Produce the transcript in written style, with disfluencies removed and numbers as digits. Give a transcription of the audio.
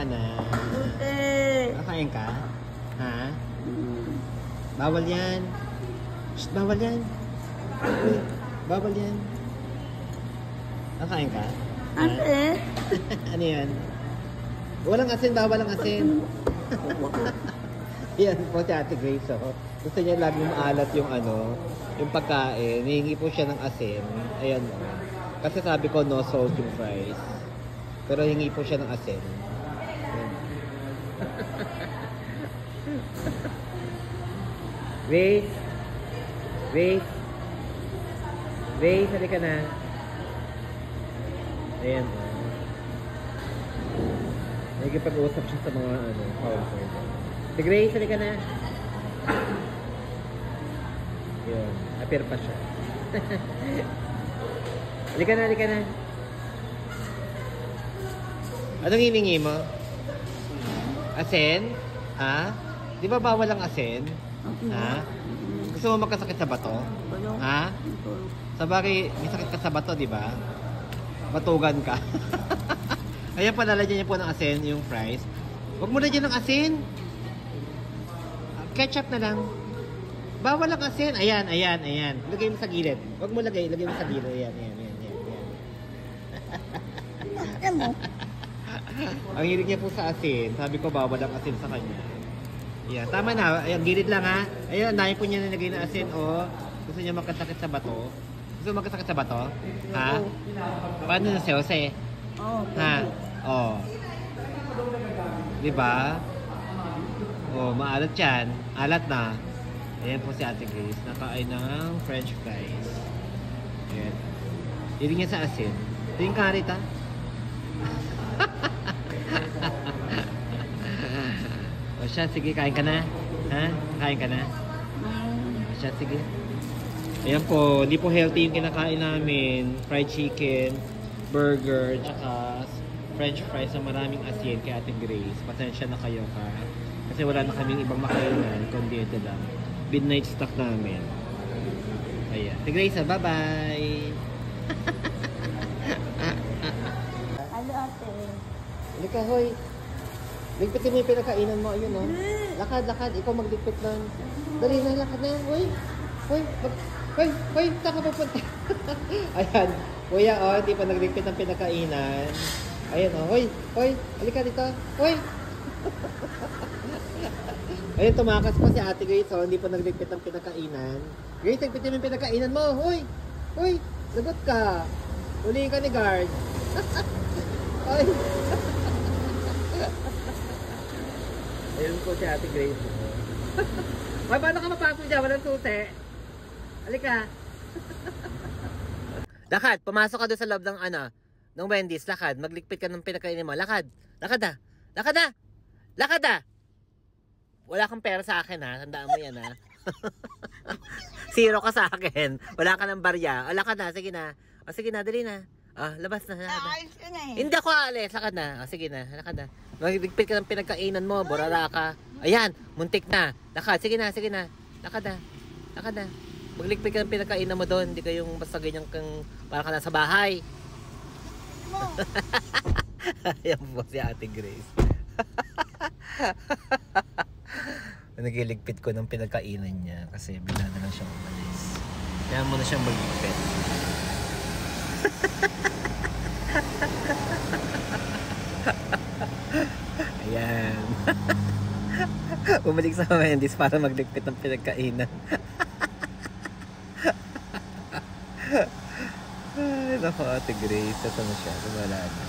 ka na. Okay. Kakain ka? Ha? Bawal yan. Shh, bawal yan. Uy, bawal yan. Kakain ka? Ate. Ano yan? Walang asin, bawal ang asin. Yan po si Ate Grace. Oh. Gusto niya laging maalat yung ano, yung pagkain. Hihingi po siya ng asin. Ayan. Oh. Kasi sabi ko no salt yung fries. Pero hingi po siya ng asin. Wait. Wait. Wait, halika na. Ayan. Nagkipag-uusap siya sa mga ano, counter. Si Grace, halika na. Yun. Appear pa siya. Halika na, halika na. Anong hiningi mo? Asin? Ha? Di ba bawal ang asin? Ha? Gusto mo magkasakit sa bato? Ha? Sa bagay, may sakit ka sa bato, di ba? Batugan ka. Ayan pa, lalagyan niya po ng asin, yung fries. Huwag mo lagyan ng asin. Ketchup na lang. Bawal ang asin. Ayan, ayan, ayan. Lagay mo sa gilid. Huwag mo lagay mo sa gilid. Ayan, ayan, ayan, ayan. Ayan mo. Ang hilig niya po sa asin. Sabi ko, bawal ang asin sa kanya. Ayan, tama na. Ayan, gilid lang ha. Ayan, dahil po niya nilagay na asin. Oh, gusto niya magkasakit sa bato. Gusto mo magkasakit sa bato? Ha? Paano na si Jose? Oo. Ha? Oh. Diba? Oh, maalat yan. Alat na. Ayan po si Ate Grace. Nakain ng French fries. Ayan. Hilig niya sa asin. Ito yung karita. O siya, sige, kain ka na. Ha? Kain ka na? O siya, sige. Ayan po, hindi po healthy yung kinakain namin. Fried chicken, burger, tsaka French fries na maraming asin kay Ate Grace. Pasensya na kayo ka. Kasi wala na kaming ibang makainan, kundi ito lang. Midnight stock namin. Ayan. Ate Grace, bye-bye! Hello, ate. Halika, hoy. Ligpitin mo yung pinakainan mo. Ayun, oh. Lakad, lakad. Ikaw magligpit lang. Dali na, lakad na. Hoy. Hoy. Hoy. Saan ka pupunta? Ayan. Kuya, oh. Hindi pa nagligpit ng pinakainan. Ayan, oh. Hoy. Halika dito. Hoy. Ayun, tumakas pa si Ate Grace, oh. Hindi pa nagligpit ng pinakainan. Grace, ligpitin mo yung pinakainan mo. Hoy. Lagot ka. Uli ka ni guard. Hoy. Ayun po si Ate Grace. Ay, paano ka mapasok dyan? Walang susi. Halika. Lakad, pumasok ka doon sa loob ng ng Wendy's. Lakad, magligpit ka ng pinakainin mo. Lakad na. Lakad na. Wala kang pera sa akin ha. Tandaan mo yan ha. Zero ka sa akin. Wala ka ng barya. O, lakad na. Sige na. O, sige na. Dali na. Labas na. Ayos ka na eh. Hindi ako aalis. Lakad na. O, sige na. Lakad na. Magligpit ka ng pinagkainan mo. Burara ka. Ayan. Muntik na. Lakad. Sige na. Lakad na. Magligpit ka ng pinagkainan mo doon. Hindi kayong basta ganyan kang para ka na sa bahay. Ayan po si Ate Grace. Nagiligpit ko ng pinagkainan niya kasi bigla na lang siyang umalis. Kaya mo na siyang magligpit. Ayan. Bumalik sa Wendy's para magligpit ng pinagkainan. Ay, naku, Ate Grace. Ito na siya. Wala na.